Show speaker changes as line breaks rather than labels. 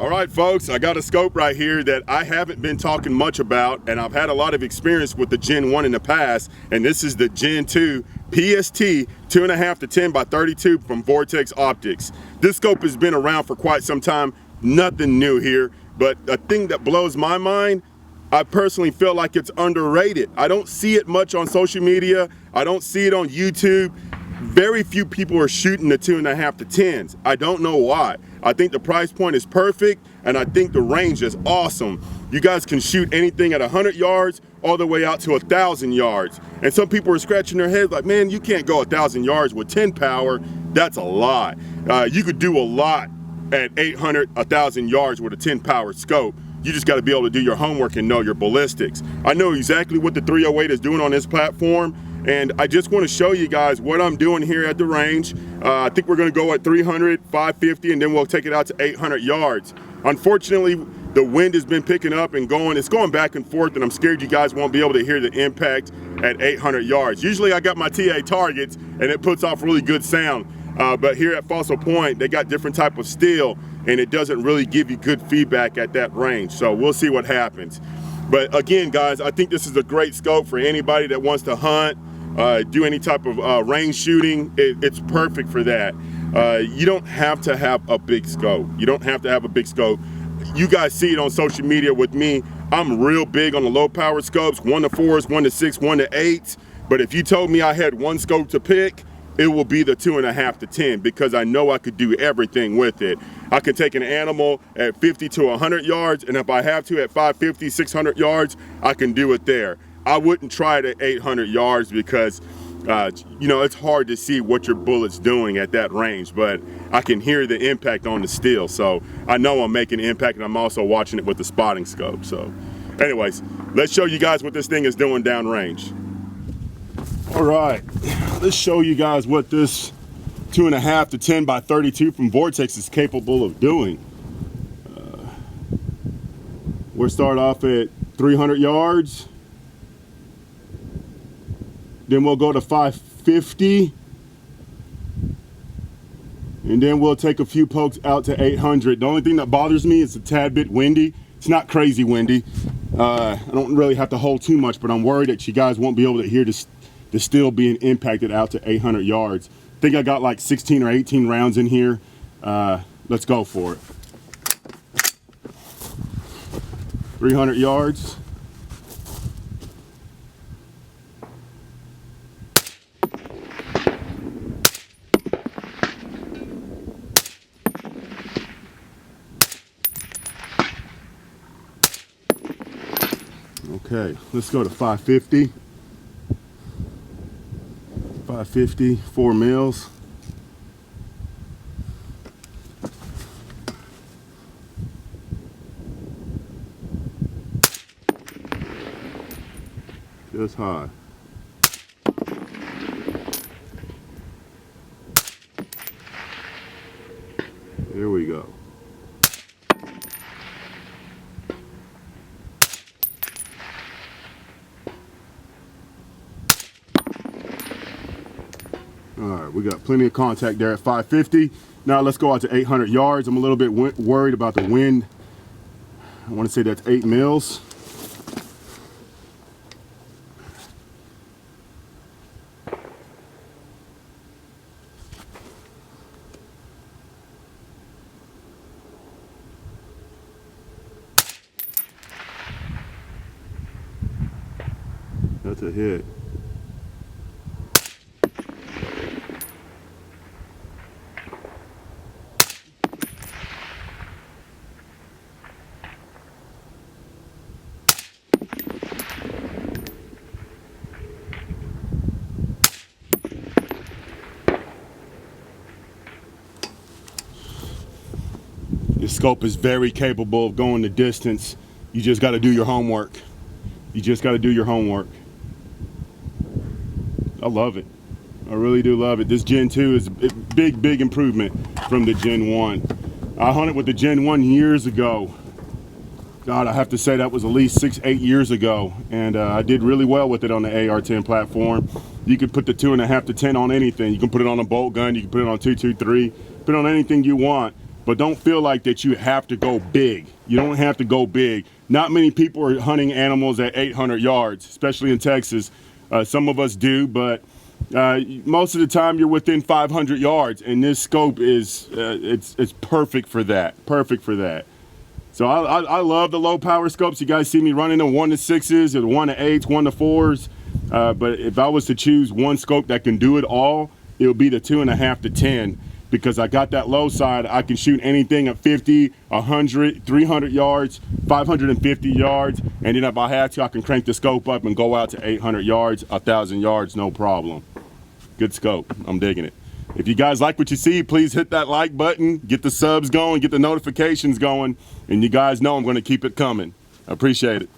All right, folks, I got a scope right here that I haven't been talking much about, and I've had a lot of experience with the Gen 1 in the past, and this is the Gen 2 PST 2.5 to 10 by 32 from Vortex Optics. This scope has been around for quite some time, nothing new here, but a thing that blows my mind, I personally feel like it's underrated. I don't see it much on social media, I don't see it on YouTube. Very few people are shooting the 2.5 to 10s. I don't know why. I think the price point is perfect, and I think the range is awesome. You guys can shoot anything at 100 yards all the way out to 1,000 yards. And some people are scratching their heads like, man, you can't go 1,000 yards with 10 power. That's a lie. You could do a lot at 800, 1,000 yards with a 10 power scope. You just got to be able to do your homework and know your ballistics. I know exactly what the 308 is doing on this platform, and I just want to show you guys what I'm doing here at the range. I think we're going to go at 300, 550, and then we'll take it out to 800 yards. Unfortunately, the wind has been picking up and going. It's going back and forth, and I'm scared you guys won't be able to hear the impact at 800 yards. Usually I got my TA targets, and it puts off really good sound. But here at Fossil Point, they got different type of steel, and it doesn't really give you good feedback at that range. So we'll see what happens. But again, guys, I think this is a great scope for anybody that wants to hunt, do any type of range shooting. It's perfect for that. You don't have to have a big scope. You don't have to have a big scope. You guys see it on social media with me. I'm real big on the low power scopes, 1 to 4s, 1 to 6, 1 to 8s. But if you told me I had one scope to pick, it will be the 2.5 to 10, because I know I could do everything with it. I can take an animal at 50 to 100 yards, and if I have to at 550, 600 yards, I can do it there. I wouldn't try it at 800 yards because, you know, it's hard to see what your bullet's doing at that range, but I can hear the impact on the steel. So I know I'm making impact, and I'm also watching it with the spotting scope. So anyways, let's show you guys what this thing is doing downrange. All right, let's show you guys what this 2.5 to 10 by 32 from Vortex is capable of doing. We'll start off at 300 yards. Then we'll go to 550. And then we'll take a few pokes out to 800. The only thing that bothers me is a tad bit windy. It's not crazy windy. I don't really have to hold too much, but I'm worried that you guys won't be able to hear this. To still being impacted out to 800 yards. I think I got like 16 or 18 rounds in here. Let's go for it. 300 yards. Okay, let's go to 550. 550, 4 mils. Just high. There we go. All right, we got plenty of contact there at 550. Now let's go out to 800 yards. I'm a little bit worried about the wind. I want to say that's 8 mils. That's a hit. This scope is very capable of going the distance. You just got to do your homework. You just got to do your homework. I love it. I really do love it. This Gen 2 is a big improvement from the Gen 1. I hunted with the Gen 1 years ago. God, I have to say that was at least 6-8 years ago, and I did really well with it on the AR-10 platform. You can put the 2.5 to 10 on anything. You can put it on a bolt gun, you can put it on 223, put it on anything you want. but don't feel like that you have to go big. You don't have to go big. Not many people are hunting animals at 800 yards, especially in Texas. Some of us do, but most of the time you're within 500 yards, and this scope is it's perfect for that. Perfect for that. So I love the low power scopes. You guys see me running the 1-6s or the 1-8s, 1-4s. But if I was to choose one scope that can do it all, it would be the 2.5 to 10, because I got that low side. I can shoot anything at 50, 100, 300 yards, 550 yards, and then if I had to, I can crank the scope up and go out to 800 yards, 1,000 yards, no problem. Good scope. I'm digging it. If you guys like what you see, please hit that like button, get the subs going, get the notifications going, and you guys know I'm going to keep it coming. I appreciate it.